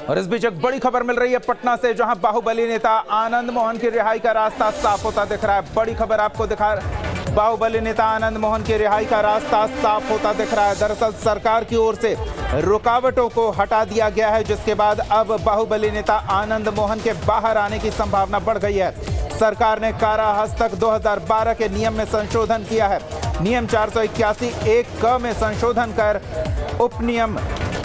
और इस बीच एक बड़ी खबर मिल रही है पटना से, जहां बाहुबली नेता आनंद मोहन की रिहाई का रास्ता साफ होता दिख रहा है। बड़ी खबर आपको दिखा, बाहुबली नेता आनंद मोहन की रिहाई का रास्ता साफ होता दिख रहा है। दरअसल सरकार की ओर से रुकावटों को हटा दिया गया है, जिसके बाद अब बाहुबली नेता आनंद मोहन के बाहर आने की संभावना बढ़ गई है। सरकार ने कारा हस्तक 2012 के नियम में संशोधन किया है। नियम 481(1) में संशोधन कर उपनियम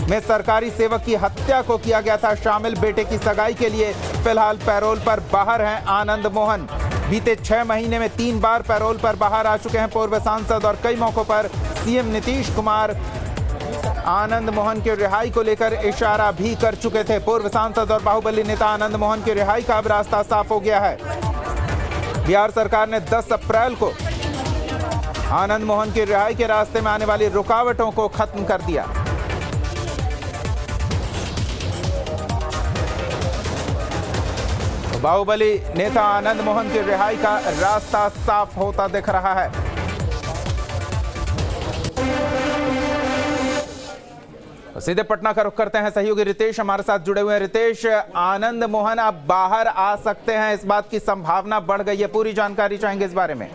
में सरकारी सेवक की हत्या को किया गया था शामिल। बेटे की सगाई के लिए फिलहाल पैरोल पर बाहर हैं आनंद मोहन। बीते 6 महीने में 3 बार पैरोल पर बाहर आ चुके हैं पूर्व सांसद, और कई मौकों पर सीएम नीतीश कुमार आनंद मोहन की रिहाई को लेकर इशारा भी कर चुके थे। पूर्व सांसद और बाहुबली नेता आनंद मोहन की रिहाई का अब रास्ता साफ हो गया है। बिहार सरकार ने 10 अप्रैल को आनंद मोहन की रिहाई के रास्ते में आने वाली रुकावटों को खत्म कर दिया। बाहुबली नेता आनंद मोहन की रिहाई का रास्ता साफ होता दिख रहा है। सीधे पटना का रुख करते हैं, सहयोगी रितेश हमारे साथ जुड़े हुए हैं। रितेश, आनंद मोहन अब बाहर आ सकते हैं, इस बात की संभावना बढ़ गई है, पूरी जानकारी चाहेंगे इस बारे में।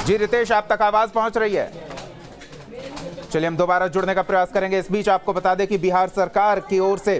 जी रितेश, आप तक आवाज पहुंच रही है? चलिए हम दोबारा जुड़ने का प्रयास करेंगे। इस बीच आपको बता दें कि बिहार सरकार की ओर से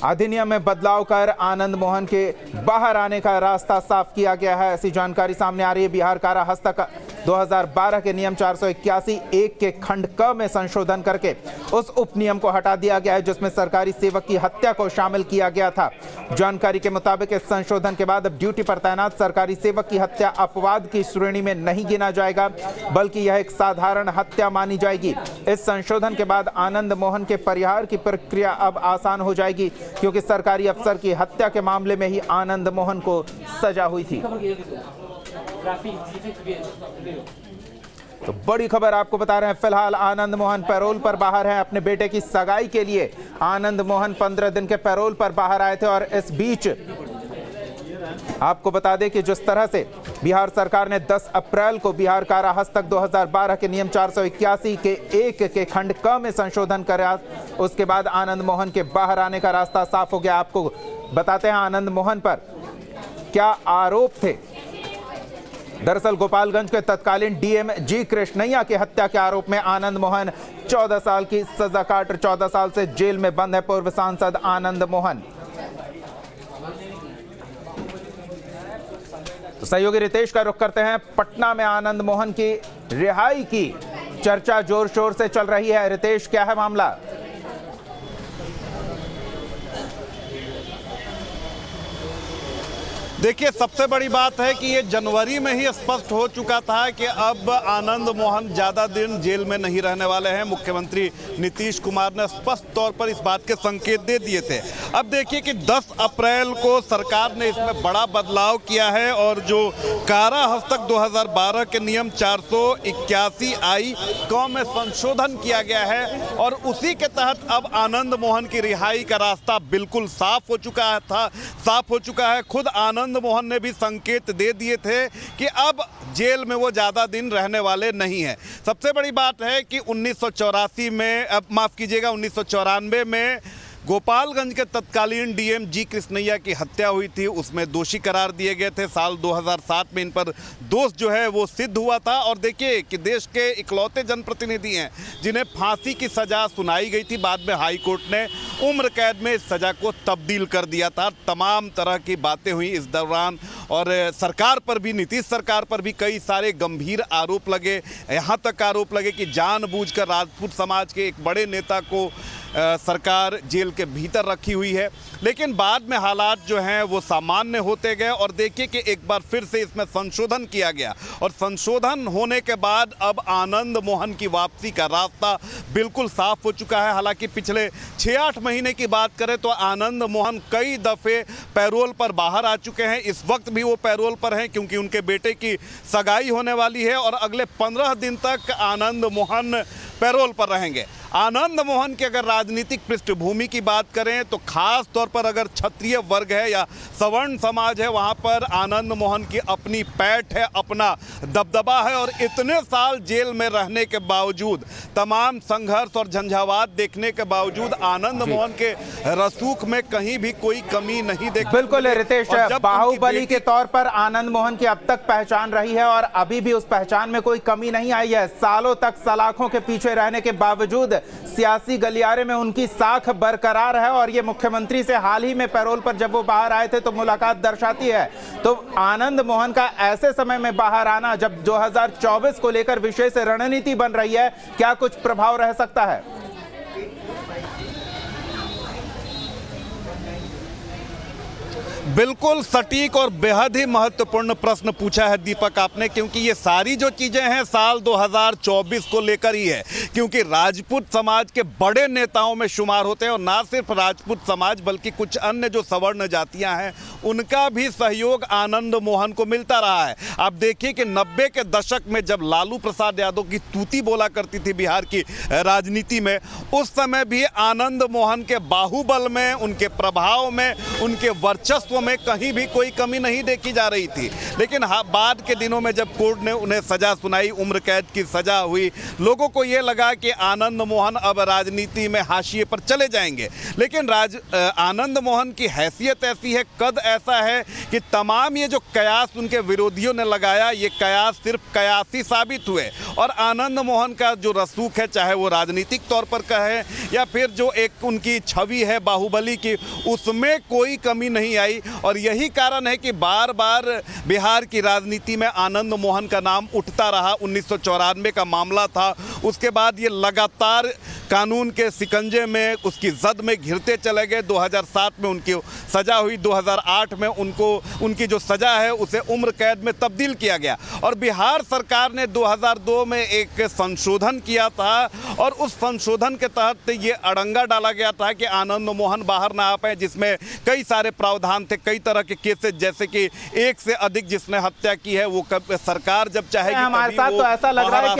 अधिनियम में बदलाव कर आनंद मोहन के बाहर आने का रास्ता साफ किया गया है, ऐसी जानकारी सामने आ रही है। बिहार कारा हस्तक 2012 के नियम 481(1) के खंड क में संशोधन करके उस उपनियम को हटा दिया गया है, जिसमें सरकारी सेवक की हत्या को शामिल किया गया था। जानकारी के मुताबिक इस संशोधन के बाद अब ड्यूटी पर तैनात सरकारी सेवक की हत्या अपवाद की श्रेणी में नहीं गिना जाएगा, बल्कि यह एक साधारण हत्या मानी जाएगी। इस संशोधन के बाद आनंद मोहन के परिहार की प्रक्रिया अब आसान हो जाएगी, क्योंकि सरकारी अफसर की हत्या के मामले में ही आनंद मोहन को सजा हुई थी। तो बड़ी खबर आपको बता रहे हैं, फिलहाल आनंद मोहन पैरोल पर बाहर हैं। अपने बेटे की सगाई के लिए आनंद मोहन 15 दिन के पैरोल पर बाहर आए थे, और इस बीच आपको बता दें कि जिस तरह से बिहार सरकार ने 10 अप्रैल को बिहार कारा हस्तक 2012 के नियम 481(1) के खंड क में संशोधन करा, उसके बाद आनंद मोहन के बाहर आने का रास्ता साफ हो गया। आपको बताते हैं आनंद मोहन पर क्या आरोप थे। दरअसल गोपालगंज के तत्कालीन डीएम जी कृष्णैया की हत्या के आरोप में आनंद मोहन 14 साल की सजा काट 14 साल से जेल में बंद है पूर्व सांसद आनंद मोहन। तो सहयोगी रितेश का रुख करते हैं, पटना में आनंद मोहन की रिहाई की चर्चा जोर शोर से चल रही है। रितेश, क्या है मामला? देखिए, सबसे बड़ी बात है कि ये जनवरी में ही स्पष्ट हो चुका था कि अब आनंद मोहन ज़्यादा दिन जेल में नहीं रहने वाले हैं। मुख्यमंत्री नीतीश कुमार ने स्पष्ट तौर पर इस बात के संकेत दे दिए थे। अब देखिए कि 10 अप्रैल को सरकार ने इसमें बड़ा बदलाव किया है, और जो कारा हस्तक 2012 के नियम 481(I) क में संशोधन किया गया है, और उसी के तहत अब आनंद मोहन की रिहाई का रास्ता बिल्कुल साफ हो चुका है। खुद आनंद मोहन ने भी संकेत दे दिए थे कि अब जेल में वो ज़्यादा दिन रहने वाले नहीं हैं। सबसे बड़ी बात है कि 1994 में गोपालगंज के तत्कालीन डीएम जी कृष्णैया की हत्या हुई थी, उसमें दोषी करार दिए गए थे। साल 2007 में इन पर दोष जो है वो सिद्ध हुआ था, और देखिए कि देश के इकलौते जनप्रतिनिधि हैं जिन्हें फांसी की सज़ा सुनाई गई थी। बाद में हाई कोर्ट ने उम्र कैद में इस सज़ा को तब्दील कर दिया था। तमाम तरह की बातें हुई इस दौरान, और सरकार पर भी, नीतीश सरकार पर भी कई सारे गंभीर आरोप लगे। यहाँ तक आरोप लगे कि जानबूझकर राजपूत समाज के एक बड़े नेता को सरकार जेल के भीतर रखी हुई है। लेकिन बाद में हालात जो हैं वो सामान्य होते गए, और देखिए कि एक बार फिर से इसमें संशोधन किया गया, और संशोधन होने के बाद अब आनंद मोहन की वापसी का रास्ता बिल्कुल साफ हो चुका है। हालांकि पिछले 6-8 महीने की बात करें तो आनंद मोहन कई दफ़े पैरोल पर बाहर आ चुके हैं। इस वक्त भी वो पैरोल पर हैं, क्योंकि उनके बेटे की सगाई होने वाली है, और अगले 15 दिन तक आनंद मोहन पैरोल पर रहेंगे। आनंद मोहन की अगर राजनीतिक पृष्ठभूमि की बात करें तो खास तौर पर अगर क्षत्रिय वर्ग है या सवर्ण समाज है, वहां पर आनंद मोहन की अपनी पैठ है, अपना दबदबा है। और इतने साल जेल में रहने के बावजूद, तमाम संघर्ष और झंझावात देखने के बावजूद आनंद मोहन के रसूख में कहीं भी कोई कमी नहीं देखी। बिल्कुल रितेश, बाहुबली के तौर पर आनंद मोहन की अब तक पहचान रही है और अभी भी उस पहचान में कोई कमी नहीं आई है। सालों तक सलाखों के पीछे रहने के बावजूद सियासी गलियारे में उनकी साख बरकरार है और ये मुख्यमंत्री से हाल ही में पैरोल पर जब वो बाहर आए थे तो मुलाकात दर्शाती है। तो आनंद मोहन का ऐसे समय में बाहर आना, जब 2024 को लेकर विशेष रणनीति बन रही है, क्या कुछ प्रभाव रह सकता है? बिल्कुल सटीक और बेहद ही महत्वपूर्ण प्रश्न पूछा है दीपक आपने, क्योंकि ये सारी जो चीजें हैं साल 2024 को लेकर ही है। क्योंकि राजपूत समाज के बड़े नेताओं में शुमार होते हैं और ना सिर्फ राजपूत समाज बल्कि कुछ अन्य जो सवर्ण जातियां हैं उनका भी सहयोग आनंद मोहन को मिलता रहा है। आप देखिए कि 90 के दशक में जब लालू प्रसाद यादव की तूती बोला करती थी बिहार की राजनीति में, उस समय भी आनंद मोहन के बाहुबल में, उनके प्रभाव में, उनके वर्चस्व में कहीं भी कोई कमी नहीं देखी जा रही थी। लेकिन बाद के दिनों में जब कोर्ट ने उन्हें सजा सुनाई, उम्र कैद की सजा हुई, लोगों को यह लगा कि आनंद मोहन अब राजनीति में हाशिए पर चले जाएंगे। लेकिन आनंद मोहन की हैसियत ऐसी है, कद ऐसा है कि तमाम ये जो कयास उनके विरोधियों ने लगाया, ये कयास सिर्फ कयास ही साबित हुए। और आनंद मोहन का जो रसूख है, चाहे वो राजनीतिक तौर पर कहे या फिर जो एक उनकी छवि है बाहुबली की, उसमें कोई कमी नहीं आई। और यही कारण है कि बार बार बिहार की राजनीति में आनंद मोहन का नाम उठता रहा। 1994 का मामला था, उसके बाद ये लगातार कानून के शिकंजे में, उसकी जद में घिरते चले गए। 2007 में उनकी सजा हुई, 2008 में उनकी जो सजा है उसे उम्र कैद में तब्दील किया गया। और बिहार सरकार ने 2002 में एक संशोधन किया था और उस संशोधन के तहत ये अड़ंगा डाला गया था कि आनंद मोहन बाहर ना आ पाए, जिसमें कई सारे प्रावधान थे, कई तरह के केसेस, जैसे कि एक से अधिक जिसने हत्या की है वो सरकार जब चाहेगी हमारे साथ तो ऐसा लग रहा है